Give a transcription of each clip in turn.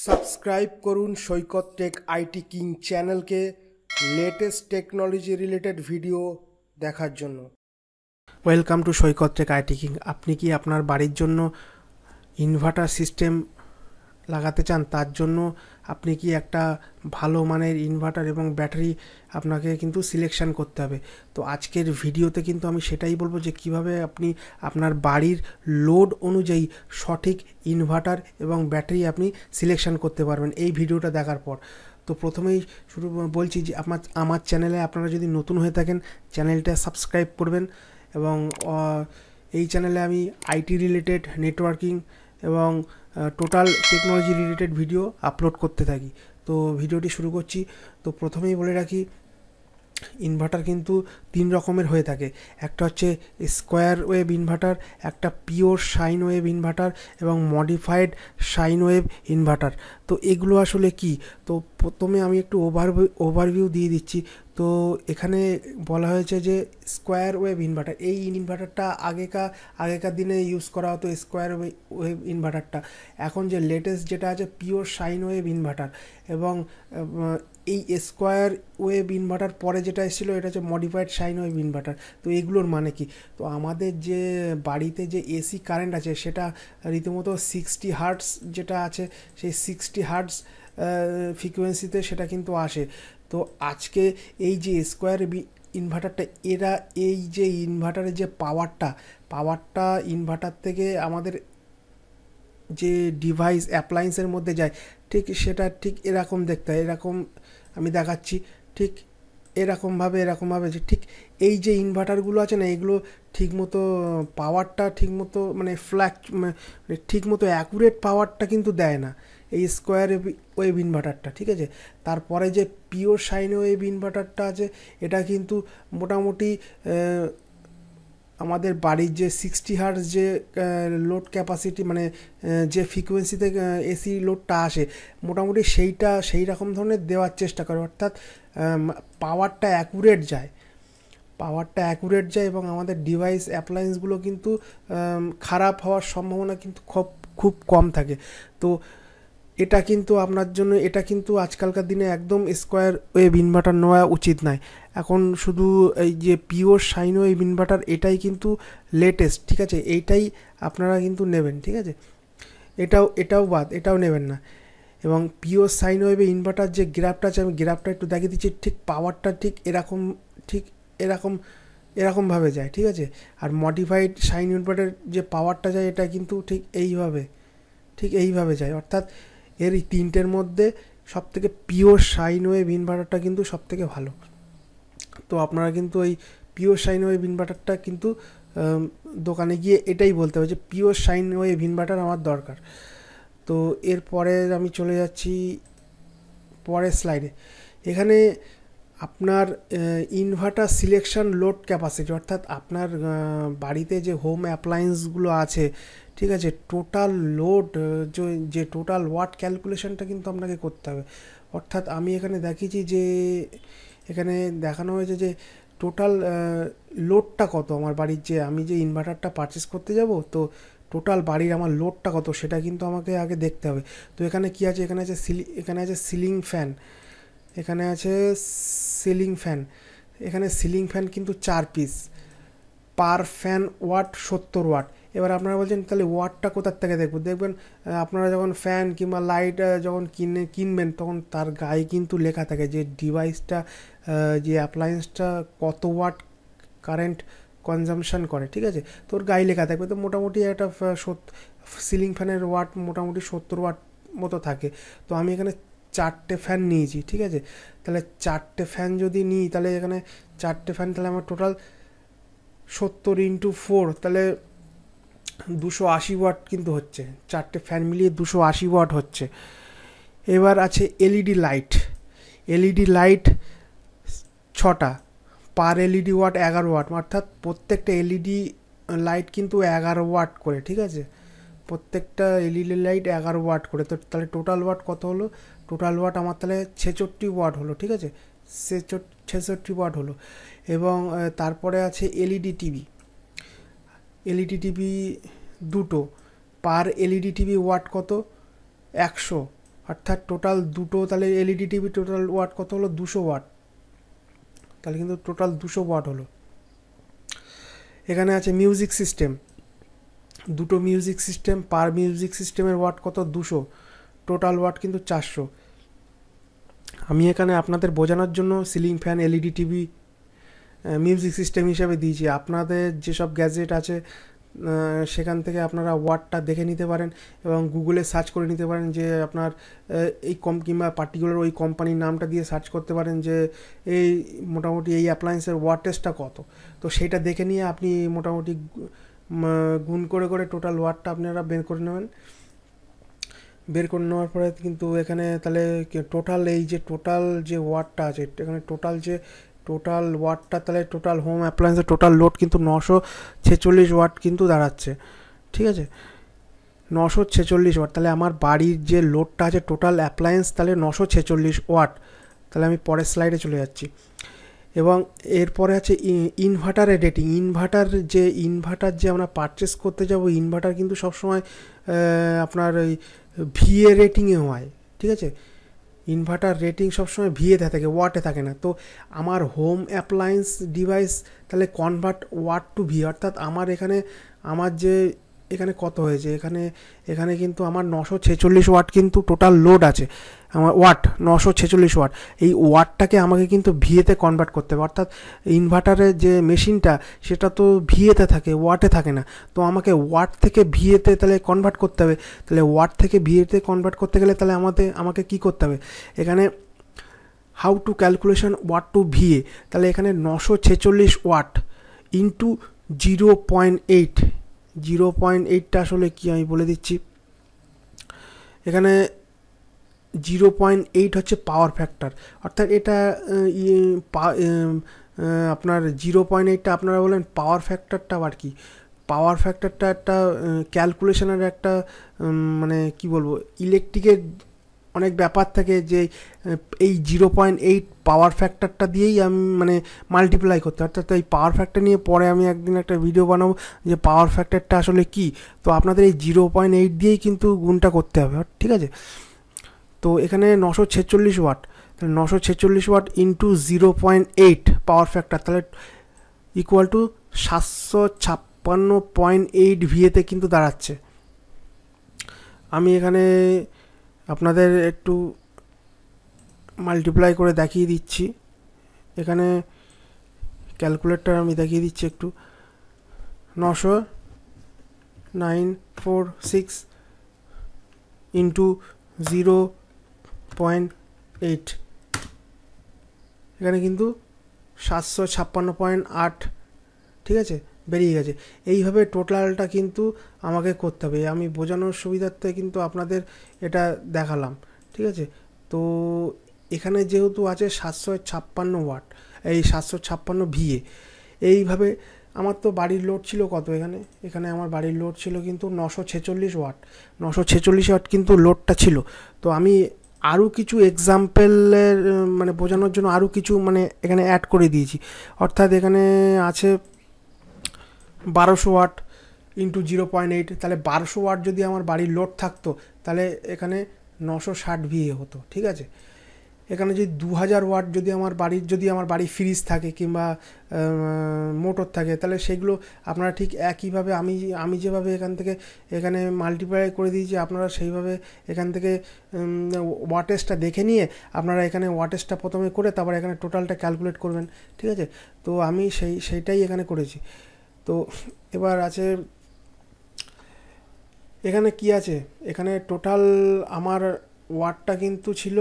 Subscribe করুন Saikat tech IT king চ্যানেলকে latest technology related video দেখার জন্য। Welcome to Saikat tech IT king. আপনি কি আপনার বাড়ির জন্য ইনভার্টার সিস্টেম লাগাতে চান? তার জন্য আপনি কি একটা ভালো মানের ইনভার্টার এবং ব্যাটারি আপনাকে কিন্তু সিলেকশন করতে হবে। তো আজকের ভিডিওতে কিন্তু আমি সেটাই বলবো যে কিভাবে আপনি আপনার বাড়ির লোড অনুযায়ী সঠিক ইনভার্টার এবং ব্যাটারি আপনি সিলেকশন করতে পারবেন এই ভিডিওটা দেখার পর। তো প্রথমেই শুরু বলছি যে আমার চ্যানেলে আপনারা যদি নতুন হয়ে থাকেন চ্যানেলটা সাবস্ক্রাইব করবেন এবং এই চ্যানেলে আমি আইটি রিলেটেড, নেটওয়ার্কিং এবং total technology related video upload করতে থাকি। তো ভিডিওটি শুরু করছি। তো প্রথমেই বলে রাখি, ইনভার্টার কিন্তু তিন রকমের হয়ে থাকে। একটা হচ্ছে স্কোয়ার ওয়েভ ইনভার্টার, একটা পিওর সাইন ওয়েভ ইনভার্টার এবং মডিফাইড সাইন ওয়েভ ইনভার্টার। তো এগুলো আসলে কি? তো প্রথমে আমি একটু ওভারভিউ দিয়ে দিচ্ছি। তো এখানে বলা হয়েছে যে স্কোয়ার ওয়েভ ইনভার্টার, এই ইনভার্টারটা আগেকার দিনে ইউজ করা হতো স্কোয়ার ওয়েভ ইনভার্টারটা। এখন যে লেটেস্ট যেটা আছে পিওর সাইন ওয়েভ ইনভার্টার, এবং এই স্কোয়ার ওয়েভ ইনভার্টার পরে যেটা এসেছিলো এটা হচ্ছে মডিফাইড সাইন ওয়েভ ইনভার্টার। তো এগুলোর মানে কি? তো আমাদের যে বাড়িতে যে এসি কারেন্ট আছে সেটা রীতিমতো 60 হার্টস যেটা আছে, সেই 60 হার্টস ফ্রিকোয়েন্সিতে সেটা কিন্তু আসে। তো আজকে এই যে স্কোয়ার ইনভার্টারটা, এই যে ইনভার্টারের যে পাওয়ারটা ইনভার্টার থেকে আমাদের যে ডিভাইস অ্যাপ্লায়েন্সের মধ্যে যায়, ঠিক সেটা ঠিক এরকম দেখতে হয়। এরকম আমি দেখাচ্ছি, ঠিক এরকমভাবে যে ঠিক এই যে ইনভার্টারগুলো আছে না, এগুলো ঠিকমতো পাওয়ারটা ঠিকমতো মানে ঠিকমতো অ্যাকুরেট পাওয়ারটা কিন্তু দেয় না এই স্কোয়ার ওয়েভ ইনভার্টারটা, ঠিক আছে। তারপরে যে পিওর সাইন ওয়েভ ইনভার্টারটা আছে, এটা কিন্তু মোটামুটি আমাদের বাড়ির যে 60 হার্টজ যে লোড ক্যাপাসিটি, মানে যে ফ্রিকোয়েন্সিতে এসি লোডটা আসে, মোটামুটি সেই রকম ধরনের দেওয়ার চেষ্টা করে, অর্থাৎ পাওয়ারটা অ্যাকুরেট যায় এবং আমাদের ডিভাইস অ্যাপ্লায়েন্সগুলো কিন্তু খারাপ হওয়ার সম্ভাবনা কিন্তু খুব কম থাকে। তো এটা কিন্তু আজকালকার দিনে একদম স্কোয়ার ওয়েভ ইনভার্টার নেওয়া উচিত নয়। এখন শুধু এই যে পিওর সাইন ওয়েভ ইনভার্টার এটাই কিন্তু লেটেস্ট, ঠিক আছে। এইটাই আপনারা কিন্তু নেবেন, ঠিক আছে। এটাও নেবেন না। এবং পিওর সাইন ওয়েভ ইনভার্টার যে গ্রাফটা আছে, আমি গ্রাফটা একটু দেখিয়ে দিচ্ছি। ঠিক পাওয়ারটা ঠিক এরকমভাবে যায়, ঠিক আছে। আর মডিফাইড সাইন ইনভার্টার যে পাওয়ারটা যায়, এটা কিন্তু ঠিক এইভাবে যায়। অর্থাৎ এর এই তিনটের মধ্যে সবথেকে পিওর সাইন ওয়েভ ইনভার্টারটা কিন্তু সবথেকে ভালো। তো আপনারা কিন্তু এই পিওর সাইন ওয়েভ ইনভার্টারটা কিন্তু দোকানে গিয়ে এটাই বলতে হবে যে পিওর সাইন ওয়েভ ইনভার্টার আমার দরকার। তো এরপরে আমি চলে যাচ্ছি পরের স্লাইডে। এখানে আপনার ইনভার্টার সিলেকশন লোড ক্যাপাসিটি, অর্থাৎ আপনার বাড়িতে যে হোম অ্যাপ্লায়েন্সগুলো আছে, ঠিক আছে, টোটাল লোড যে টোটাল ওয়াট ক্যালকুলেশনটা কিন্তু আপনাকে করতে হবে। অর্থাৎ আমি এখানে দেখিয়েছি যে এখানে দেখানো হয়েছে যে টোটাল লোডটা কত আমার বাড়ির, যে আমি যে ইনভার্টারটা পারচেস করতে যাব, তো টোটাল বাড়ির আমার লোডটা কত সেটা কিন্তু আমাকে আগে দেখতে হবে। তো এখানে কি আছে? এখানে আছে সিলিং ফ্যান, এখানে সিলিং ফ্যান কিন্তু 4 পিস, পার ফ্যান ওয়াট 70 ওয়াট। এবার আপনারা বলছেন তাহলে ওয়াটটা কোথার থেকে দেখবেন আপনারা যখন ফ্যান কিংবা লাইট যখন কিনবেন, তখন তার গায়ে কিন্তু লেখা থাকে যে ডিভাইসটা, যে অ্যাপ্লায়েন্সটা কত ওয়াট কারেন্ট কনজামশন করে, ঠিক আছে। তোর গায়ে লেখা থাকবে। তো মোটামুটি একটা সিলিং ফ্যানের ওয়াট মোটামুটি 70 ওয়াট মতো থাকে। তো আমি এখানে 4টে ফ্যান নিয়েছি, ঠিক আছে। তাহলে 4টে ফ্যান যদি নিই, তাহলে এখানে 4টে ফ্যান, তাহলে আমার টোটাল 70 × 4, তাহলে 280 ওয়াট কিন্তু হচ্ছে। 4টে ফ্যান মিলিয়ে 280 ওয়াট হচ্ছে। এবার আছে এলইডি লাইট 6টা, পার এলইডি ওয়াট 11 ওয়াট, অর্থাৎ প্রত্যেকটা এলইডি লাইট কিন্তু 11 ওয়াট করে, ঠিক আছে। প্রত্যেকটা এলইডি লাইট 11 ওয়াট করে। তো তাহলে টোটাল ওয়াট কত হলো? টোটাল ওয়াট আমার তাহলে 66 ওয়াট হলো, ঠিক আছে। 66 ওয়াট হলো। এবং তারপরে আছে এলইডি টিভি 2টো, পার এলইডি টিভি ওয়াট কত? 100, অর্থাৎ টোটাল দুটো, তাহলে এলইডি টিভি টোটাল ওয়াট কত হলো, 200 ওয়াট। তাহলে কিন্তু টোটাল 200 ওয়াট হলো। এখানে আছে মিউজিক সিস্টেম, দুটো মিউজিক সিস্টেম, পার মিউজিক সিস্টেমের ওয়াট কত, 200, টোটাল ওয়াট কিন্তু 400। আমি এখানে আপনাদের বোঝানোর জন্য ceiling fan, LED TV music system হিসাবে দিয়েছি। আপনাদের যেসব গ্যাজেট আছে সেখান থেকে আপনারা ওয়াটটা দেখে নিতে পারেন এবং গুগলে সার্চ করে নিতে পারেন যে আপনার এই কিংবা পার্টিকুলার ওই কোম্পানির নামটা দিয়ে সার্চ করতে পারেন যে এই মোটামুটি এই অ্যাপ্লায়েন্সের ওয়াটেজটা কত। তো সেইটা দেখে নিয়ে আপনি মোটামুটি গুণ করে করে টোটাল ওয়াটটা আপনারা বের করে নেবেন। বের করে নেওয়ার পরে কিন্তু এখানে তাহলে টোটাল এই যে টোটাল যে ওয়াটটা আছে, এখানে টোটাল ওয়াটটা, তাহলে টোটাল হোম অ্যাপ্লায়েন্সের টোটাল লোড কিন্তু 946 ওয়াট কিন্তু দাঁড়াচ্ছে। ঠিক আছে, 946 ওয়াট। তাহলে আমার বাড়ির যে লোডটা আছে টোটাল অ্যাপ্লায়েন্স, তাহলে 946 ওয়াট। তাহলে আমি পরের স্লাইডে চলে যাচ্ছি। এবং এরপরে আছে ইনভার্টারের রেটিং। ইনভার্টার যে আমরা পারচেস করতে যাব, ইনভার্টার কিন্তু সবসময় আপনার ওই ভিএ রেটিংয়ে হয়। ঠিক আছে, ইনভার্টার রেটিং সবসময় ভিএতে থাকে, ওয়াটে থাকে না। তো আমার হোম অ্যাপ্লায়েন্স ডিভাইস তাহলে কনভার্ট ওয়াট টু ভি, অর্থাৎ আমার এখানে কত হয়েছে, এখানে কিন্তু আমার 946 ওয়াট কিন্তু টোটাল লোড আছে, আমার ওয়াট 946 ওয়াট। এই ওয়াটটাকে আমাকে কিন্তু ভিএতে কনভার্ট করতে হবে, অর্থাৎ ইনভার্টারের যে মেশিনটা সেটা তো ভিএতে থাকে, ওয়াটে থাকে না। তো আমাকে ওয়াট থেকে ভিএতে তাহলে কনভার্ট করতে হবে। তাহলে ওয়াট থেকে ভিএতে কনভার্ট করতে গেলে তাহলে আমাকে কি করতে হবে, এখানে how to calculation watt to VA. তাহলে এখানে 946 ওয়াট ইন্টু 0.8, 0.8টা আসলে কি আমি বলে দিচ্ছি। এখানে 0.8 হচ্ছে পাওয়ার ফ্যাক্টর, অর্থাৎ এটা আপনার 0.8টা আপনারা বলেন পাওয়ার ফ্যাক্টরটা আবার কি। পাওয়ার ফ্যাক্টরটা একটা ক্যালকুলেশনের একটা মানে কি বলবো, ইলেকট্রিকের অনেক ব্যাপার থাকে যে এই 0.8 পাওয়ার ফ্যাক্টরটা দিয়েই আমি মানে মাল্টিপ্লাই করতে, অর্থাৎ এই পাওয়ার ফ্যাক্টর নিয়ে পরে আমি একদিন একটা ভিডিও বানাবো যে পাওয়ার ফ্যাক্টরটা আসলে কি। তো আপনাদের এই 0.8 দিয়েই কিন্তু গুণটা করতে হবে। ঠিক আছে, তো এখানে 946 ওয়াট, তাহলে 946 ওয়াট ইন্টু 0.8 পাওয়ার ফ্যাক্টর, তাহলে ইকুয়াল টু 756.8 ভিএতে কিন্তু দাঁড়াচ্ছে। আমি এখানে আপনাদের একটু মাল্টিপ্লাই করে দেখিয়ে দিচ্ছি। এখানে ক্যালকুলেটর আমি দেখিয়ে দিচ্ছি একটু। 946 ইন্টু 0.8, এখানে কিন্তু 756.8, ঠিক আছে, বেরিয়ে গেছে। এইভাবে টোটালটা কিন্তু আমাকে করতে হবে। আমি বোঝানোর সুবিধার্থে কিন্তু আপনাদের এটা দেখালাম। ঠিক আছে, তো এখানে যেহেতু আছে 756 ওয়াট, এই 756 ভিএ, এইভাবে আমার তো বাড়ির লোড ছিল কত, এখানে আমার বাড়ির লোড ছিল কিন্তু 946 ওয়াট, 946 ওয়াট কিন্তু লোডটা ছিল। তো আমি আরও কিছু এক্সাম্পলের মানে বোঝানোর জন্য আরও কিছু মানে এখানে অ্যাড করে দিয়েছি। অর্থাৎ এখানে আছে 1200 ওয়াট ইন্টু 0.8, তাহলে 1200 ওয়াট যদি আমার বাড়ির লোড থাকতো তাহলে এখানে 960 ভিএ হতো। ঠিক আছে, এখানে যদি 2000 ওয়াট যদি আমার বাড়ি ফ্রিজ থাকে কিংবা মোটর থাকে, তাহলে সেগুলো আপনারা ঠিক একইভাবে আমি যেভাবে এখানে মাল্টিপ্লাই করে দিয়েছি, আপনারা সেইভাবে এখান থেকে ওয়াটেজটা দেখে নিয়ে আপনারা এখানে ওয়াটেজটা প্রথমে করে তারপর এখানে টোটালটা ক্যালকুলেট করবেন। ঠিক আছে, তো আমি সেইটাই এখানে করেছি। তো এবার আছে এখানে কি আছে, এখানে টোটাল আমার ওয়াটটা কিন্তু ছিল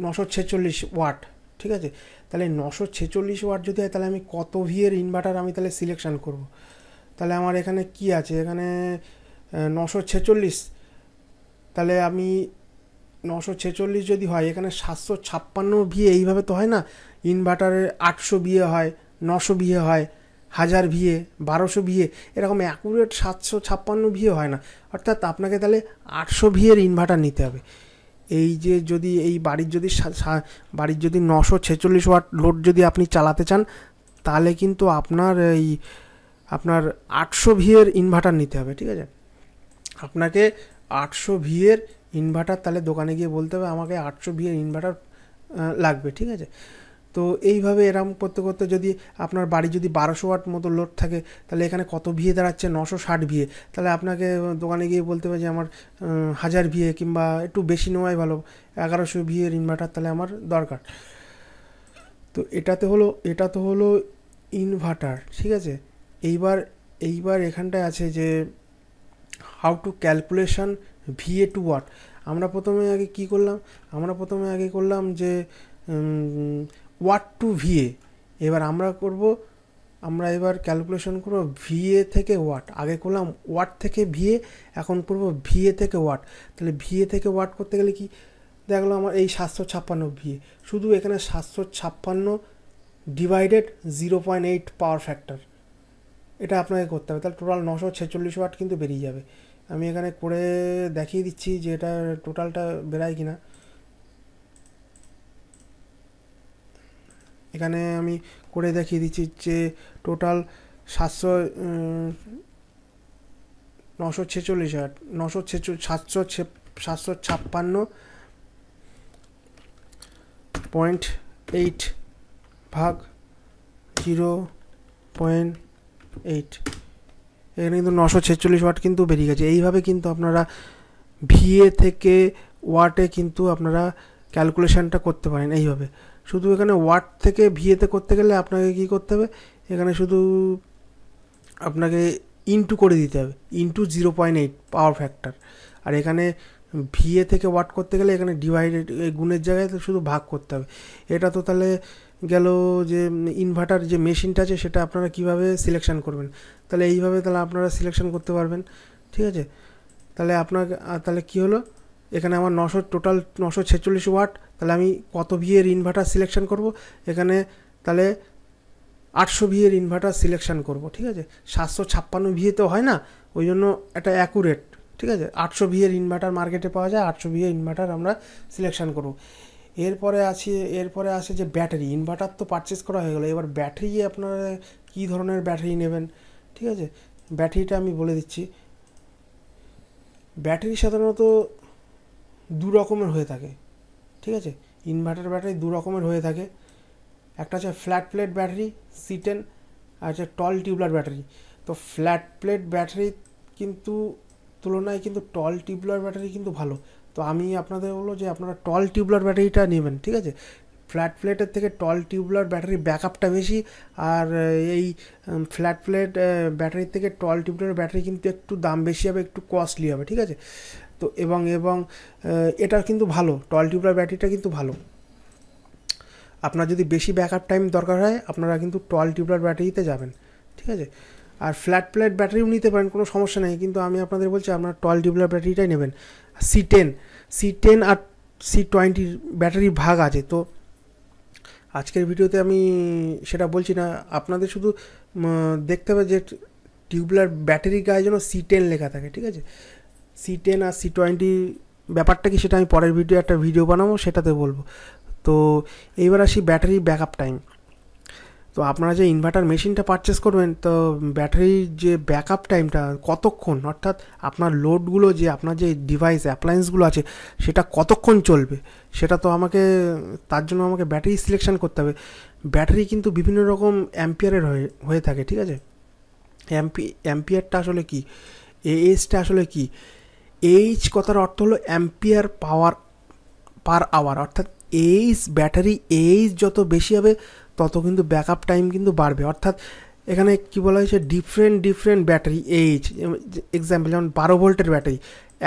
946 ওয়াট। ঠিক আছে, তাহলে 946 ওয়াট যদি হয় তাহলে আমি কত ভিএর ইনভার্টার আমি তাহলে সিলেকশান করব। তাহলে আমার এখানে কি আছে, এখানে 946, তাহলে আমি 946 যদি হয়, এখানে 756 ভিএ এইভাবে তো হয় না, ইনভার্টারের 800 ভিএ হয়, 900 ভিএ হয়, 1000 ভিএ, 1200 ভিএ, এরকম অ্যাকুরেট 756 ভিএ হয় না। অর্থাৎ আপনাকে তাহলে 800 ভিএর ইনভার্টার নিতে হবে। এই যে যদি এই বাড়ির যদি 946 ওয়াট লোড যদি আপনি চালাতে চান, তাহলে কিন্তু আপনার 800 ভিএর ইনভার্টার নিতে হবে। ঠিক আছে, আপনাকে 800 ভিএর ইনভার্টার, তাহলে দোকানে গিয়ে বলতে হবে আমাকে 800 ভিএর ইনভার্টার লাগবে, ঠিক আছে। তো এইভাবে এরম করতে করতে যদি আপনার বাড়ি যদি 1200 ওয়াট মতো লোড থাকে, তাহলে এখানে কত ভিএ দাঁড়াচ্ছে, 960 ভিএ। তাহলে আপনাকে দোকানে গিয়ে বলতে হবে যে আমার 1000 ভিএ কিংবা একটু বেশি নেওয়াই ভালো, 1100 ভিএর ইনভার্টার তাহলে আমার দরকার। তো এটা তো হলো ইনভার্টার, ঠিক আছে। এইবার এখানটায় আছে যে how to calculation VA to watt. আমরা প্রথমে আগে করলাম যে ওয়াট টু ভিএ। এবার আমরা এবার ক্যালকুলেশন করব ভিএ থেকে ওয়াট। আগে করলাম ওয়াট থেকে ভিএ, এখন করব ভিএ থেকে ওয়াট। তাহলে ভিএ থেকে ওয়াট করতে গেলে কি দেখলো আমার এই 756 ভিএ, শুধু এখানে 756 ডিভাইডেড 0.8 পাওয়ার ফ্যাক্টর, এটা আপনাকে করতে হবে। তাহলে টোটাল 946 ওয়াট কিন্তু বেরিয়ে যাবে। আমি এখানে করে দেখিয়ে দিচ্ছি যে এটা টোটালটা বেরায় কিনা। এখানে আমি করে দেখিয়ে দিচ্ছি যে টোটাল 946 ওয়াট, 756.8 ভাগ 0.8, এখানে কিন্তু 946 ওয়াট কিন্তু বেরিয়ে গেছে। এইভাবে কিন্তু আপনারা ভিএ থেকে ওয়াটে কিন্তু আপনারা ক্যালকুলেশানটা করতে পারেন এইভাবে। শুধু এখানে ওয়াট থেকে ভিএতে করতে গেলে আপনাকে কি করতে হবে, এখানে শুধু আপনাকে ইনটু করে দিতে হবে, ইনটু 0.8 পাওয়ার ফ্যাক্টর। আর এখানে ভিএ থেকে ওয়াট করতে গেলে এখানে ডিভাইডেড, গুণের জায়গায় তো শুধু ভাগ করতে হবে। এটা তো তাহলে গেল যে ইনভার্টার যে মেশিনটা আছে সেটা আপনারা কিভাবে সিলেকশন করবেন। তাহলে এইভাবে তাহলে আপনারা সিলেকশন করতে পারবেন, ঠিক আছে। তাহলে কি হলো, এখানে আমার টোটাল 946 ওয়াট, তাহলে আমি কত ভিএর ইনভার্টার সিলেকশন করব, এখানে তাহলে 800 ভিএর ইনভার্টার সিলেকশন করব, ঠিক আছে। 756 ভিএ তো হয় না, ওই জন্য এটা অ্যাকুরেট, ঠিক আছে। 800 ভিএর ইনভার্টার মার্কেটে পাওয়া যায়, 800 ভিএর ইনভার্টার আমরা সিলেকশন করব। এরপরে আসে যে ব্যাটারি। ইনভার্টার তো পারচেস করা হয়ে গেলো, এবার ব্যাটারি আপনারা কী ধরনের ব্যাটারি নেবেন, ঠিক আছে। ব্যাটারিটা আমি বলে দিচ্ছি। ব্যাটারি সাধারণত দু রকমের হয়ে থাকে, ঠিক আছে। ইনভার্টার ব্যাটারি দু রকমের হয়ে থাকে, একটা হচ্ছে ফ্ল্যাট প্লেট ব্যাটারি C10, আর হচ্ছে টল টিউবলার ব্যাটারি। তো ফ্ল্যাট প্লেট ব্যাটারি কিন্তু তুলনায় কিন্তু টল টিউবলার ব্যাটারি কিন্তু ভালো। তো আমি আপনাদের বলবো যে আপনারা টল টিউবলার ব্যাটারিটা নেবেন, ঠিক আছে। ফ্ল্যাট প্লেটের থেকে টল টিউবলার ব্যাটারি ব্যাকআপটা বেশি, আর এই ফ্ল্যাট প্লেট ব্যাটারির থেকে টল টিউবলার ব্যাটারি কিন্তু একটু দাম বেশি হবে, একটু কস্টলি হবে, ঠিক আছে। তো এবং এটা কিন্তু ভালো, টল টিউবলার ব্যাটারিটা কিন্তু ভালো। আপনার যদি বেশি ব্যাকআপ টাইম দরকার হয় আপনারা কিন্তু টল টিউবলার ব্যাটারিতে যাবেন, ঠিক আছে। আর ফ্ল্যাট প্লেট ব্যাটারিও নিতে পারেন, কোনো সমস্যা নেই, কিন্তু আমি আপনাদের বলছি আপনারা টল টিউবলার ব্যাটারিটাই নেবেন। C10 আর C20 ব্যাটারির ভাগ আছে। তো আজকের ভিডিওতে আমি সেটা বলছি না, আপনাদের শুধু দেখতে হবে যে টিউবলার ব্যাটারির গায়ে যেন C10 লেখা থাকে, ঠিক আছে। C10 আর C20 ব্যাপারটা কি সেটা আমি পরের একটা ভিডিও বানাবো, সেটাতে বলবো। তো এইবার আসি ব্যাটারি ব্যাকআপ টাইম। তো আপনারা যে ইনভার্টার মেশিনটা পারচেস করবেন, তো ব্যাটারির যে ব্যাকআপ টাইমটা কতক্ষণ, অর্থাৎ আপনার লোডগুলো যে আপনার যে ডিভাইস অ্যাপ্লায়েন্সগুলো আছে সেটা কতক্ষণ চলবে, সেটা তো তার জন্য আমাকে ব্যাটারি সিলেকশন করতে হবে। ব্যাটারি কিন্তু বিভিন্ন রকম অ্যাম্পিয়ারের হয়ে থাকে, ঠিক আছে। অ্যাম্পিয়ারটা আসলে কি, এইচটা আসলে কি, এইচ কথার অর্থ হলো অ্যাম্পিয়ার পাওয়ার পার আওয়ার, অর্থাৎ ব্যাটারি এইচ যত বেশি হবে তত কিন্তু ব্যাকআপ টাইম কিন্তু বাড়বে। অর্থাৎ এখানে কি বলা হয়েছে, ডিফারেন্ট ব্যাটারি এইচ, এক্সাম্পল যেমন 12 ভোল্টের battery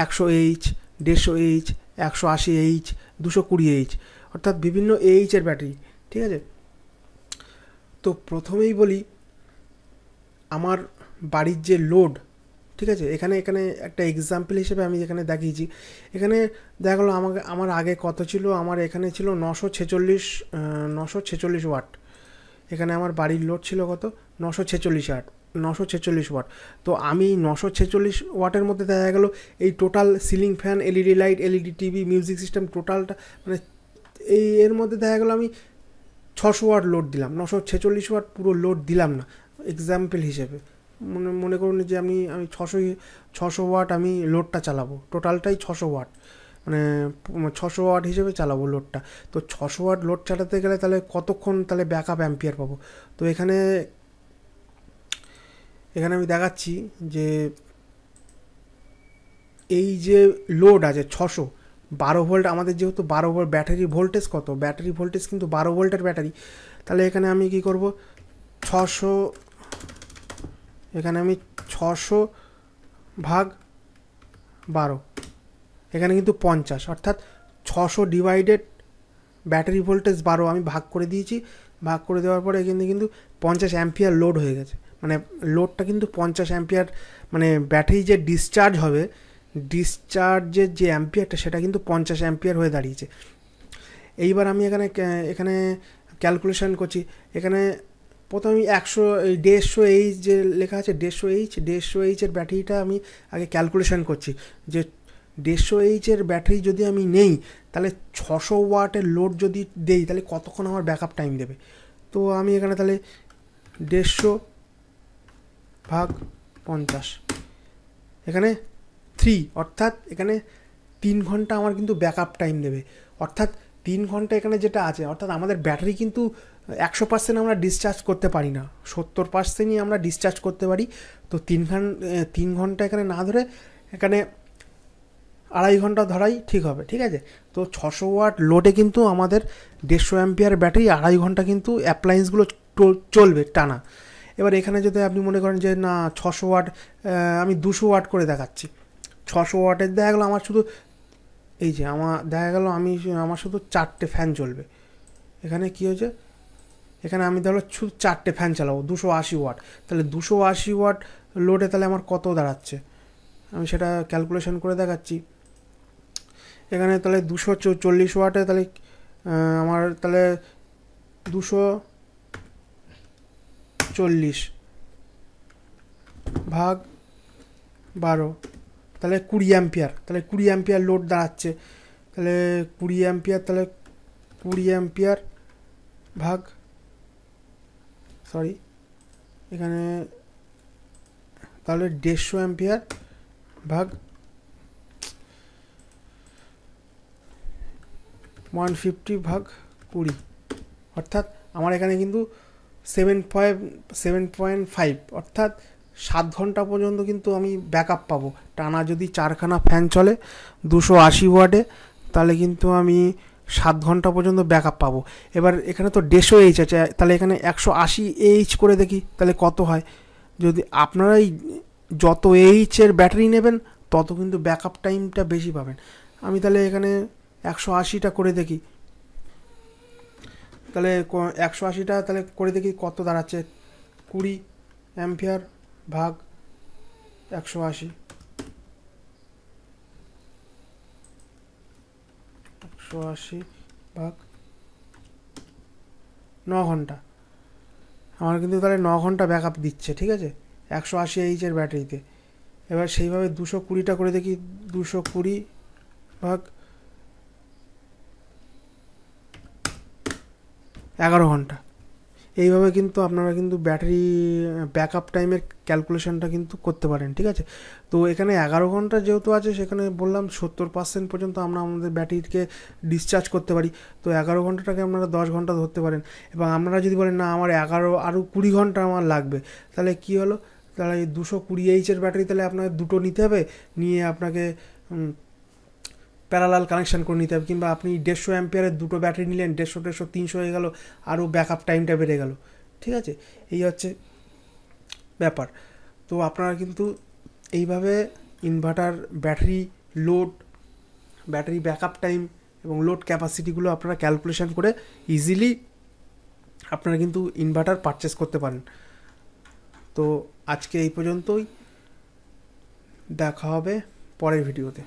100H, 150H, 180H, 220H, অর্থাৎ বিভিন্ন এইচের ব্যাটারি, ঠিক আছে। তো প্রথমেই বলি আমার বাড়ির যে লোড, ঠিক আছে। এখানে একটা এক্সাম্পল হিসেবে আমি এখানে দেখিয়েছি। এখানে দেখা গেলো আমার আগে কত ছিল, আমার এখানে ছিল 946 ওয়াট। এখানে আমার বাড়ির লোড ছিল কত, 946 ওয়াট। তো আমি 946 ওয়াটের মধ্যে দেখা গেলো এই total ceiling fan, LED light, LED TV, music system টোটালটা মানে এর মধ্যে দেখা গেলো আমি 600 ওয়াট লোড দিলাম, 946 ওয়াট পুরো লোড দিলাম না, এক্সাম্পল হিসেবে। মনে করুন যে আমি 600 ওয়াট আমি লোডটা চালাবো, টোটালটাই 600 ওয়াট। মানে 600 ওয়াট হিসেবে চালাবো লোডটা। তো 600 ওয়াট লোড চালাতে গেলে তাহলে কতক্ষণ তাহলে ব্যাকআপ অ্যাম্পিয়ার পাবো? তো এখানে আমি দেখাচ্ছি যে এই যে লোড আছে 600, 12 ভোল্ট, আমাদের যেহেতু 12 ভোল্ট ব্যাটারি ভোল্টেজ কত, ব্যাটারি ভোল্টেজ কিন্তু 12 ভোল্টের ব্যাটারি। তাহলে এখানে আমি কি করব, 600, এখানে আমি 600 ভাগ 12, এখানে কিন্তু 50, অর্থাৎ 600 ডিভাইডেড ব্যাটারি ভোল্টেজ 12 আমি ভাগ করে দিয়েছি। ভাগ করে দেওয়ার পরে এখানে কিন্তু 50 অ্যাম্পিয়ার লোড হয়ে গেছে। মানে লোডটা কিন্তু 50 অ্যাম্পিয়ার, মানে ব্যাটারি যে ডিসচার্জ হবে, ডিসচার্জের যে অ্যাম্পিয়ারটা সেটা কিন্তু 50 অ্যাম্পিয়ার হয়ে দাঁড়িয়েছে। এইবার আমি এখানে ক্যালকুলেশন করছি। এখানে প্রথমে 150H যে লেখা আছে 150H ব্যাটারিটা আমি আগে ক্যালকুলেশন করছি যে 150H ব্যাটারি যদি আমি নেই তাহলে 600 ওয়াটের লোড যদি দেই তাহলে কতক্ষণ আমার ব্যাকআপ টাইম দেবে। তো আমি এখানে তাহলে 150 ভাগ 50, এখানে 3, অর্থাৎ এখানে 3 ঘন্টা আমার কিন্তু ব্যাকআপ টাইম দেবে। অর্থাৎ 3 ঘন্টা এখানে যেটা আছে, অর্থাৎ আমাদের ব্যাটারি কিন্তু 100% আমরা ডিসচার্জ করতে পারি না, 70%ই আমরা ডিসচার্জ করতে পারি। তো 3 ঘন্টা এখানে না ধরে এখানে 2.5 ঘন্টা ধরাই ঠিক হবে, ঠিক আছে। তো 600 ওয়াট লোডে কিন্তু আমাদের 150 অ্যাম্পিয়ার ব্যাটারি 2.5 ঘন্টা কিন্তু অ্যাপ্লায়েন্সগুলো চলবে টানা। এবার এখানে যদি আপনি মনে করেন যে না 600 ওয়াট, আমি 200 ওয়াট করে দেখাচ্ছি। 600 ওয়াটের দেখা গেলো আমার শুধু এই যে আমার শুধু 4টে ফ্যান চলবে। এখানে কি হয়েছে, এখানে আমি তাহলে শুধু 4টে ফ্যান চালাবো 280 ওয়াট। তাহলে 280 ওয়াট লোডে তাহলে আমার কত দাঁড়াচ্ছে, আমি সেটা ক্যালকুলেশন করে দেখাচ্ছি। এখানে তাহলে 240 ওয়াটে তাহলে আমার তাহলে 240 ভাগ 12, তাহলে 20 অ্যাম্পিয়ার, তাহলে 20 অ্যাম্পিয়ার লোড দাঁড়াচ্ছে। তাহলে 20 অ্যাম্পিয়ার, তাহলে 20 অ্যাম্পিয়ার ভাগ, সরি এখানে তাহলে 150 অ্যাম্পিয়ার ভাগ 150 ভাগ 20, অর্থাৎ আমার এখানে কিন্তু 7.5, অর্থাৎ 7 ঘন্টা পর্যন্ত কিন্তু আমি ব্যাকআপ পাবো টানা। যদি 4খানা ফ্যান চলে 280 ওয়াটে তাহলে কিন্তু আমি 7 ঘন্টা পর্যন্ত ব্যাকআপ পাবো। এবার এখানে তো 150H আছে, তাহলে এখানে 180H করে দেখি তাহলে কত হয়। যদি আপনারাই যত এইচের ব্যাটারি নেবেন তত কিন্তু ব্যাকআপ টাইমটা বেশি পাবেন। আমি তাহলে এখানে 180টা করে দেখি, তাহলে 180টা তাহলে করে দেখি কত দাঁড়াচ্ছে। 20 অ্যাম্পিয়ার ভাগ 180, 180 ভাগ 9 ঘন্টা, আমার কিন্তু তাহলে 9 ঘন্টা ব্যাকআপ দিচ্ছে, ঠিক আছে, 180H ব্যাটারিতে। এবার সেইভাবে 220টা করে দেখি, 220 ভাগ 11 ঘন্টা। এইভাবে কিন্তু আপনারা কিন্তু ব্যাটারি ব্যাকআপ টাইমের ক্যালকুলেশনটা কিন্তু করতে পারেন, ঠিক আছে। তো এখানে 11 ঘন্টা যেহেতু আছে, সেখানে বললাম 70% পর্যন্ত আমরা আমাদের ব্যাটারিকে ডিসচার্জ করতে পারি। তো 11 ঘন্টাটাকে আপনারা 10 ঘন্টা ধরতে পারেন। এবং আপনারা যদি বলেন না আমার আরও 20 ঘন্টা আমার লাগবে, তাহলে কি হলো, তাহলে 220H ব্যাটারি তাহলে আপনাকে দুটো নিতে হবে, নিয়ে আপনাকে প্যারালাল কানেকশান করে নিতে হবে। কিংবা আপনি 150 অ্যাম্পিয়ারের দুটো ব্যাটারি নিলেন, 150 300 হয়ে গেল, আরও ব্যাকআপ টাইমটা বেড়ে গেল, ঠিক আছে। এই হচ্ছে ব্যাপার। তো আপনারা কিন্তু এইভাবে inverter battery load, battery backup time এবং লোড ক্যাপাসিটিগুলো আপনারা ক্যালকুলেশন করে ইজিলি আপনারা কিন্তু ইনভার্টার পারচেস করতে পারেন। তো আজকে এই পর্যন্তই, দেখা হবে পরের ভিডিওতে।